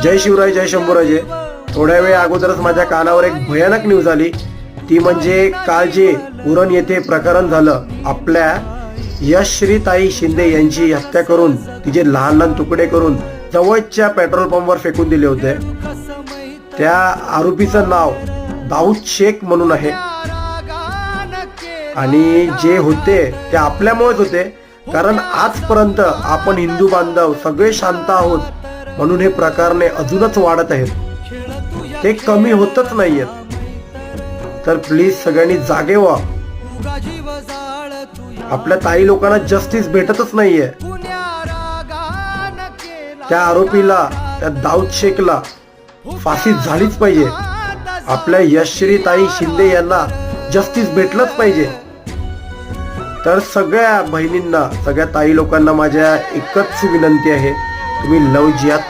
जय शिवराय, जय शंभूराजे. थोड्या वेळ अगोदरच माझ्या कानावर एक भयानक न्यूज आली. ती म्हणजे काल जे उरण येथे प्रकरण झालं, आपल्या यशश्रीताई शिंदे यांची हत्या करून तिचे लहान लहान तुकडे करून जवळच्या पेट्रोल पंपवर फेकून दिले होते. त्या आरोपीचं नाव दाऊद शेख म्हणून आहे आणि जे होते ते आपल्यामुळेच होते, कारण आजपर्यंत आपण हिंदू बांधव सगळे शांत आहोत म्हणून हे प्रकारने अजूनच वाढत आहेत, ते कमी होतच नाहीयेत. तर प्लीज सगळ्यांनी जागे व्हा. आपल्या ताई लोकांना जस्टिस भेटतच नाहीये. त्या आरोपीला, त्या दाऊद शेखला फाशी झालीच पाहिजे. आपल्या यशश्रीताई शिंदे यांना जस्टिस भेटलंच पाहिजे. तर सगळ्या बहिणींना, सगळ्या ताई लोकांना माझ्या एकच विनंती आहे, तुम्ही लव जिहाद